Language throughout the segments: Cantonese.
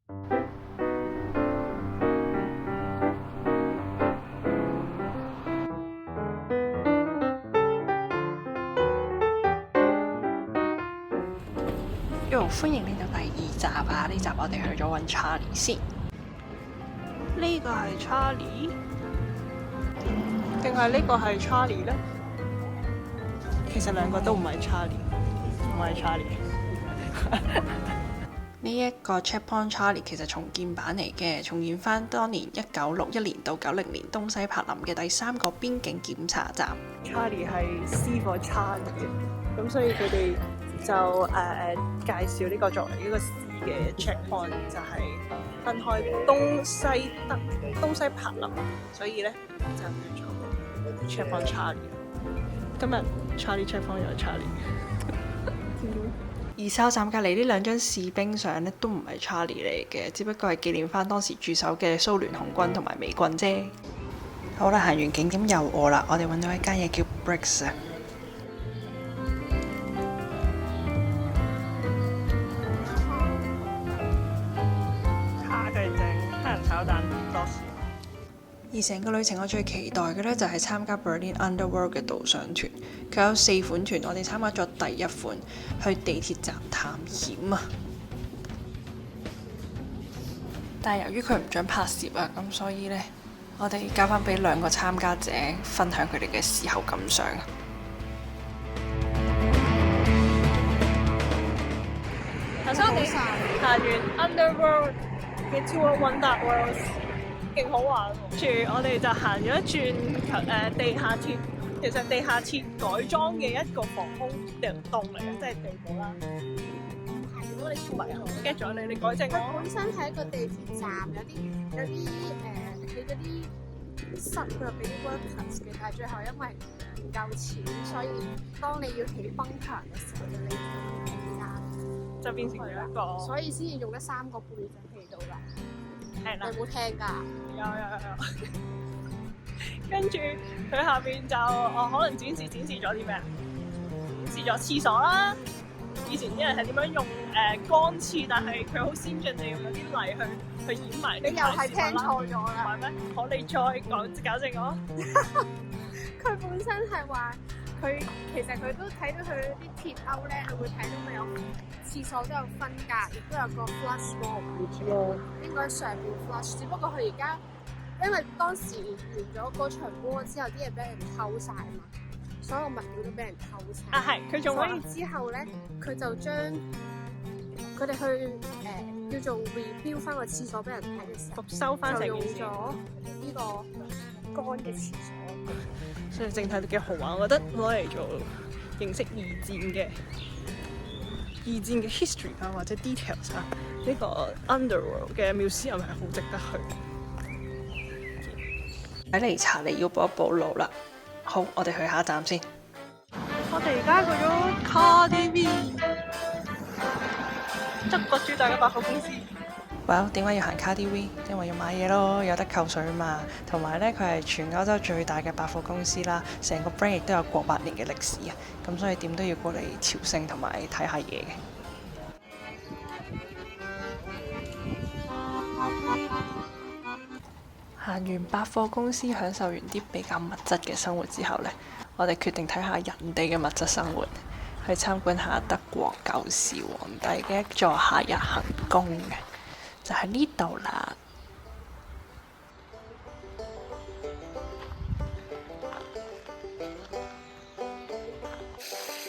歡迎嚟到第2集啊！呢集我哋去咗揾 Charlie 先。呢個係 Charlie，定係呢個係 Charlie 呢？其實兩個都唔係 Charlie，唔係 Charlie。呢一個 Checkpoint Charlie 其實重建版嚟嘅，重現翻當年1961年到90年東西柏林嘅第3個邊境檢查站。Charlie 係 C for Charlie 嘅，咁所以佢哋就介紹呢個作為一個市嘅 checkpoint， 就係分開東西柏林，所以咧就叫做 checkpoint Charlie。今日 Charlie checkpoint 又係 Charlie。而哨站隔離呢兩張士兵相咧都唔係 Charlie 嚟嘅，只不過係紀念翻當時駐守嘅蘇聯紅軍同埋美軍啫。好啦，行完景點又餓啦，我哋揾到一間嘢叫 Brix 啊。而成個旅程我最期待嘅呢，就係參加 Berlin Underworld 嘅導賞團，佢有4款團，我哋參加咗第1款，去地鐵站探險啊！但係由於佢唔準拍攝啊，咁所以呢，我哋交翻俾2個參加者分享佢哋嘅事後感想。頭先我哋行完 Underworld 嘅 Tour Wonder World， 勁好玩喎！跟住我哋就行咗一轉地下鐵，其實地下鐵改裝嘅一個防空洞嚟嘅，即係地堡啦。如果你唔係啊 get 咗你改正我。本身係一個地鐵站，有啲你嗰啲室佢又俾啲 workers 嘅，但係最後因為唔夠錢，所以當你要起崩牆嘅時候，就就變成咗一個，所以先至用咗3個背景起到㗎。係啦，你有冇聽㗎？有。跟住佢下邊就可能展示咗啲咩啊？展示咗廁所啦。以前啲人係點樣用乾廁，但係佢好先進地用咗啲泥去掩埋。你又係聽錯咗啦？唔係咩？好，你再搞正我。佢本身係話。佢其實佢都睇到佢啲鐵鈎咧，佢會睇到咪有廁所都有分隔，亦都有個 flush wall，應該上面 flush。只不過佢而家因為當時完咗嗰場波之後，啲嘢俾人偷晒啊嘛，所有物料都俾人偷晒。啊係，佢仲可以之後咧，佢就將佢哋去叫做 rebuild 翻個廁所俾人睇嘅時候，復修翻成件事，就用咗呢個乾嘅廁所。所以整體都幾好玩，我覺得攞嚟做認識二戰嘅 history 啊，或者 details 啊，呢個 Underworld 嘅 museum 係好值得去。睇嚟查理要補一補路啦。好，我哋去下一站先。我哋而家去咗 KaDeWe， 德國最大嘅百貨公司。點解要行 KaDeWe？ 因為要買嘢咯，有得扣水嘛。同埋呢，佢係全歐洲最大嘅百貨公司啦，成個 brand 亦都有過百年嘅歷史啊。咁所以點都要過嚟朝聖同埋睇下嘢嘅。行完百貨公司，享受完啲比較物質嘅生活之後呢，我哋決定睇下人哋嘅物質生活，去參觀下德國舊時皇帝嘅一座夏日行宮嘅。就喺呢度啦！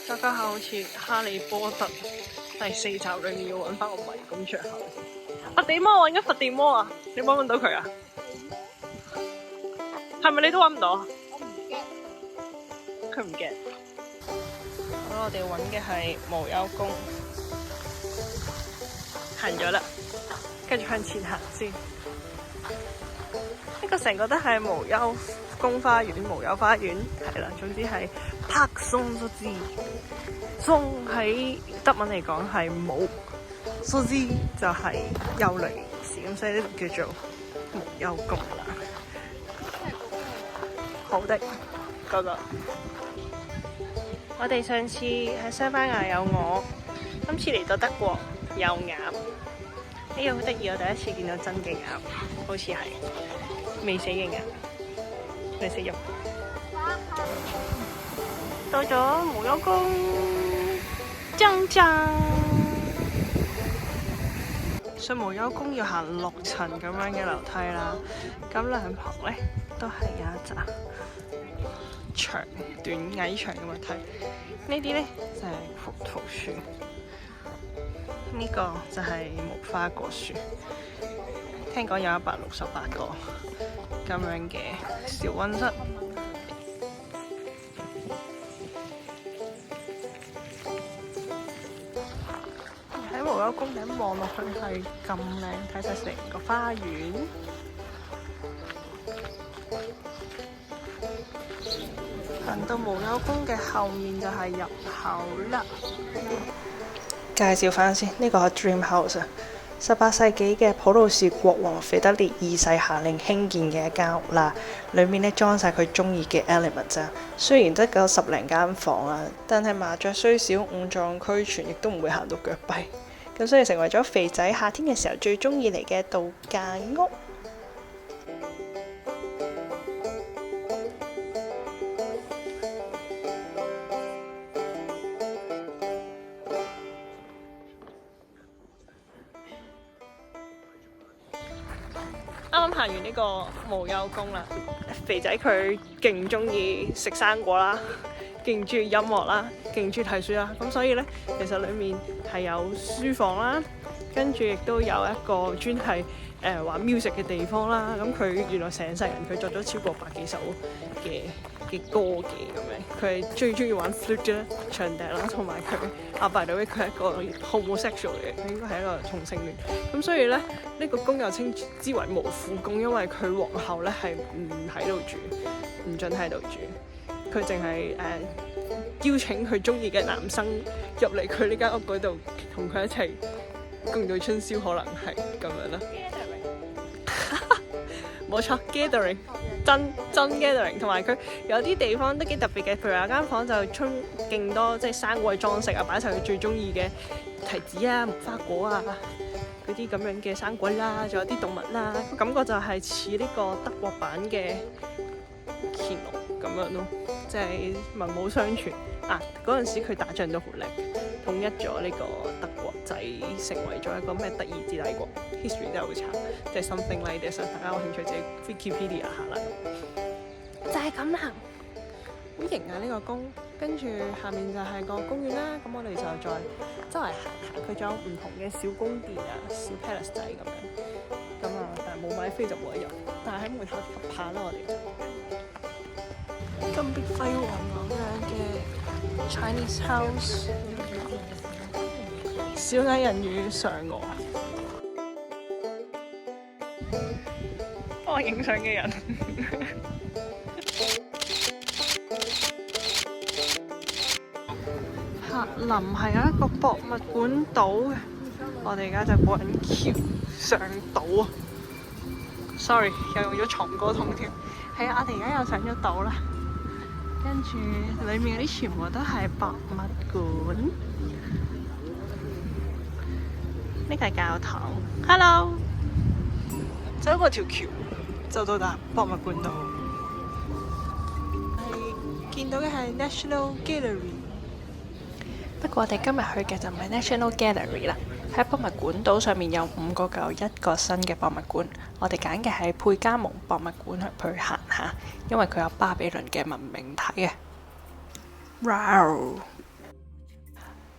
大家好似哈利波特第4集裏面要揾翻個迷宮出口。佛地魔，我揾緊佛地魔啊！你揾唔揾到佢啊？係咪你都揾唔到啊？我唔驚。佢唔驚。好，我哋揾嘅係無憂宮，行咗啦。繼續向前行先，呢個成個都係無憂宮花園、無憂花園，係啦。總之係 Park Sanssouci，喺德文嚟講係冇，Sanssouci就係憂慮事，咁所以呢度叫做無憂宮啦。好的，嗰個。我哋上次喺西班牙有鵝，今次嚟到德國有鴨。呢個好得意，我第一次見到真嘅鴨，好似係未死嘅鴨，未死肉。到咗無憂宮，鏘鏘！上無憂宮要行6層咁樣嘅樓梯啦，咁兩旁咧都係有一紮短矮長嘅物體。呢啲咧就係葡萄樹，呢個就係無花果樹。聽講有168個咁樣嘅小溫室。喺無憂宮頂望落去係咁靚，睇晒成個花園。行到無憂宮嘅後面就係入口啦。介紹翻先，呢個係 Dream House 啊，18世紀嘅普魯士國王腓特烈2世下令興建嘅一間屋啦。裏面咧裝晒佢中意嘅 element 咋。雖然得個10零間房啊，但係麻雀雖小，五臟俱全，亦都唔會行到腳跛。咁所以成為咗肥仔夏天嘅時候最中意嚟嘅度假屋。啱啱行完呢個無憂宮啦，肥仔佢勁中意食生果啦，勁中意音樂啦，勁中意睇書啦，咁所以呢，其實裡面係有書房啦，跟住亦都有一個專係玩 music 嘅地方啦。咁佢原來成世人佢作咗超過100幾首嘅歌嘅咁樣，佢係最中意玩 flute 啦、長笛啦，同埋佢by the way佢係一個 homosexual 嘅，佢應該係一個同性戀。咁所以咧，呢個宮又稱之為無父宮，因為佢皇后咧係唔喺度住，唔準喺度住，佢淨係邀請佢中意嘅男生入嚟佢呢間屋嗰度，同佢一齊共度春宵，可能係咁樣啦。冇錯 ，gathering 真 gathering， 同埋佢有啲地方都幾特別嘅，譬如有間房就充勁多即係生果嘅裝飾啊，擺晒佢最中意嘅提子啊、無花果啊嗰啲咁樣嘅生果啦，仲有啲動物啦，感覺就係似呢個德國版嘅乾隆咁樣咯，即係文武雙全啊！嗰陣時佢打仗都好叻，統一咗呢個德國仔，成為咗一個咩德意志帝國 ，history 真係好慘，即係 something like this，大家有興趣自己 Wikipedia 下啦。就係咁啦，好型啊呢個宮，跟住下面就係個公園啦。咁我哋就再周圍行下，佢仲有唔同嘅小宮殿啊、小 palace 仔咁樣。咁啊，但係冇買飛就冇得入，但係喺門口及下啦我哋。金碧輝煌咁樣嘅 Chinese house， 小矮人與嫦娥，幫我影相嘅人。柏林係有一個博物館島嘅，我哋而家就過緊橋上島啊 ！Sorry， 又用咗藏歌通添。係啊，我哋而家又上咗島啦。跟住裡面嗰啲全部都係博物館。呢個係教堂。Hello， 走過條橋就到達博物館度。見到嘅係 National Gallery。不過我哋今日去嘅就唔係 National Gallery 啦。喺博物館島上面有5個舊1個新嘅博物館，我哋揀嘅係佩加蒙博物館去行下，因為佢有巴比倫嘅文明體嘅。Wow！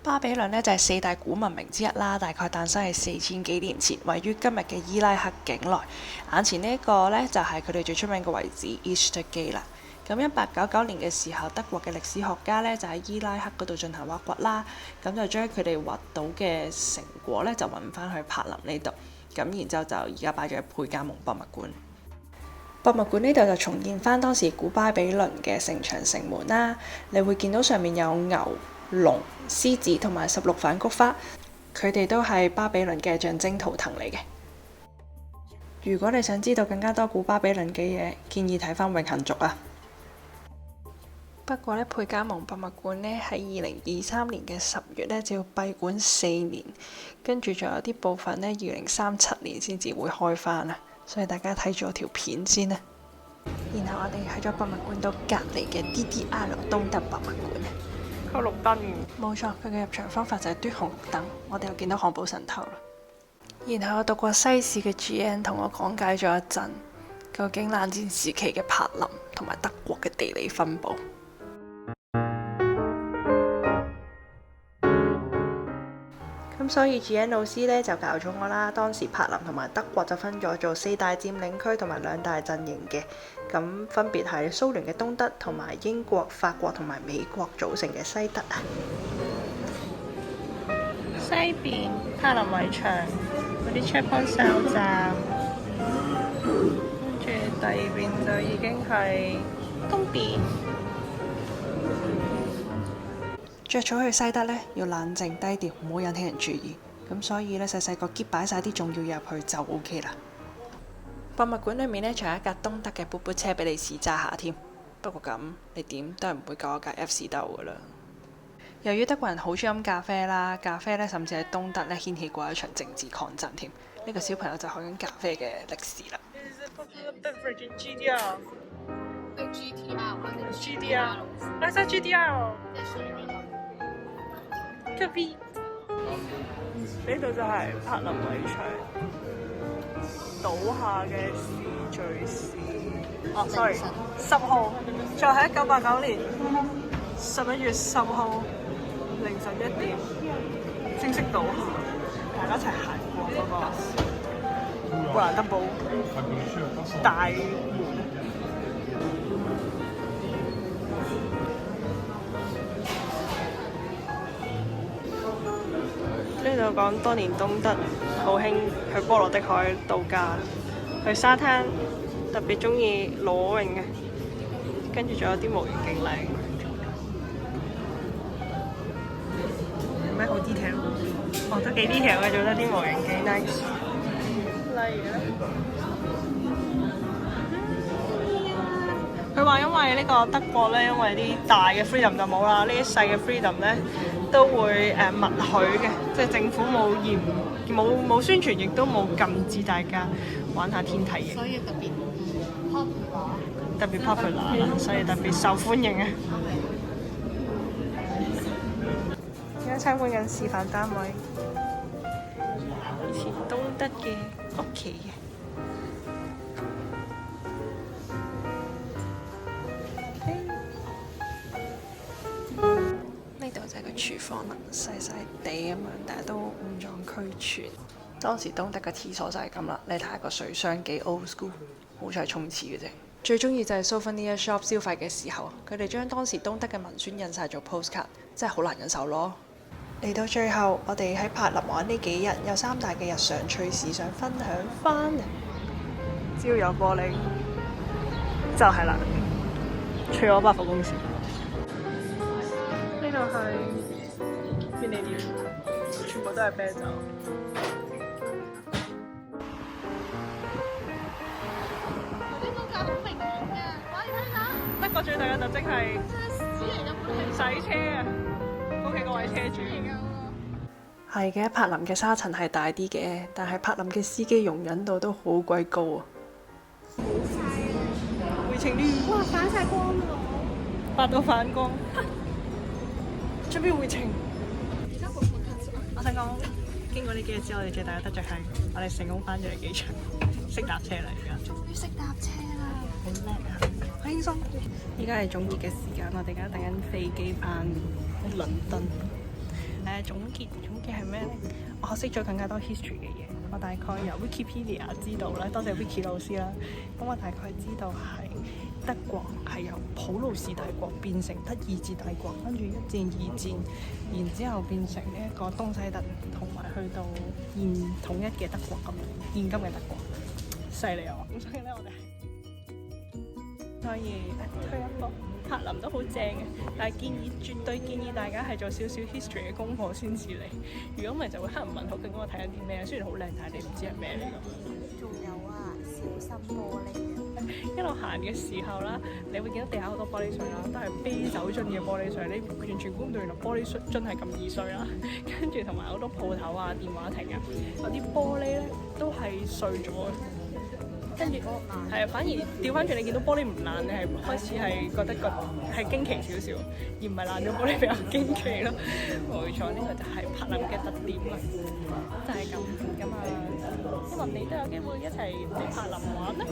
巴比倫呢就係4大古文明之一啦，大概誕生係4000幾年前，位於今日嘅伊拉克境內。眼前呢一個呢就係佢哋最出名嘅位置 Easter Gate 啦。咁1899年嘅時候，德國嘅歷史學家呢就喺伊拉克嗰度進行挖掘啦，咁就將佢哋挖到嘅成果呢就運翻去柏林呢度，咁然之後就而家擺咗喺佩加蒙博物館。博物館呢度就重現翻當時古巴比倫嘅城牆城門啦，你會見到上面有牛、龍、獅子同埋16瓣菊花，佢哋都係巴比倫嘅象徵圖騰嚟嘅。如果你想知道更加多古巴比倫嘅嘢，建議睇翻《永恆族》啊！不過咧，佩加蒙博物館咧喺2023年嘅10月咧就要閉館4年，跟住仲有啲部分咧2037年先至會開返啊，所以大家睇咗條片先啦。然後我哋去咗博物館到隔離嘅 DDR 東德博物館，佢綠燈。冇錯，佢嘅入場方法就係嘟紅綠燈。我哋又見到漢堡神偷啦。然後我讀過西史嘅 GN 同我講解咗一陣，究竟冷戰時期嘅柏林同埋德國嘅地理分佈。咁所以 GN 老師咧就教咗我啦。當時柏林同埋德國就分咗做4大佔領區同埋2大陣營嘅，咁分別係蘇聯嘅東德同埋英國、法國同埋美國組成嘅西德啊。西邊柏林圍牆嗰啲 checkpoint 哨站，跟住第二邊就已經係東邊。着草去西德呢，要冷靜低調，唔好引起人注意。咁所以呢，細細個篋擺晒啲重要入去就 OK 啦。博物館裏面呢，仲有一架東德嘅噗噗車俾你試揸下添。不過咁，你點都係唔會夠我架 FC 鬥噶啦。由於德國人好中意飲咖啡啦，咖啡呢甚至喺東德呢掀起過一場政治抗爭添。呢個小朋友就學緊咖啡嘅歷史啦。GDR，我係 GDR。呢度就係柏林圍牆倒下嘅時序史。哦，sorry， 10號，就喺1989年11月10號凌晨1點正式倒下。大家一齊行過嗰個布蘭登堡大門。呢度講當年東德好興去波羅的海度假，去沙灘特別中意裸泳嘅，跟住仲有啲模型勁靚。有咩好 detail？ 哦，都幾 detail 嘅，做得啲模型幾 nice。例如咧，佢話因為呢個德國咧，因為啲大嘅 freedom 就冇啦，呢啲細嘅 freedom 咧都會默許嘅，即係政府冇宣傳，亦都冇禁止大家玩下天體嘅。所以特別 popular 啦，所以特別受歡迎啊！而家參觀緊示範單位，以前東德嘅屋企嘅。呢度就係個廚房啦，細細地咁樣，但係都五臟俱全。當時東德嘅廁所就係咁啦，你睇下個水箱幾 old school， 好彩係沖廁嘅啫。最中意就係 Souvenir Shop 消費嘅時候，佢哋將當時東德嘅文宣印晒做 postcard，真係好難忍受咯。嚟到最後，我哋喺柏林玩呢幾日，有3大嘅日常趣事想分享翻。只要有玻璃，就係啦。除咗百貨公司，呢度係便利店，全部都係啤酒。德國最大嘅特徵係唔使車啊！恭喜各位車主。係嘅，柏林嘅沙塵係大啲嘅，但係柏林嘅司機容忍度都好鬼高啊！回程啲哇，反晒光喎！發到反光，準備回程。我想講，經過呢幾日之後，我哋最大嘅得着係我哋成功翻咗嚟機場，識搭車啦！而家終於識搭車啦，好叻啊！好輕鬆。而家係總結嘅時間，我哋而家等緊飛機翻倫敦。總結係咩咧？我學識咗更加多 history 嘅嘢。我大概由 Wikipedia 知道啦，多謝 Wiki 老師啦。咁我大概知道係德國係由普魯士帝國變成德意志帝國，跟住1戰、2戰，然之後變成呢一個東西德，同埋去到現統一嘅德國咁，現今嘅德國，犀利啊！咁所以咧，我哋可以推一波。柏林都好正嘅，但係絕對建議大家係做少少 history 嘅功課先至嚟。如果唔係就會黑人問號，究竟我睇緊啲咩？雖然好靚，但係你唔知係咩嚟㗎。仲有啊，小心玻璃啊！一路行嘅時候啦，你會見到地下好多玻璃碎啦，都係啤酒樽嘅玻璃碎，你完全估唔到原來玻璃樽係咁易碎啦。跟住同埋好多鋪頭啊、電話亭啊，有啲玻璃咧都係碎咗嘅。跟住係啊，反而調翻轉你見到玻璃唔爛，你係開始係覺得係驚奇少少，而唔係爛咗玻璃比較驚奇咯。冇錯，呢個就係柏林嘅特點啦，就係咁啊！希望你都有機會一齊嚟柏林玩啦。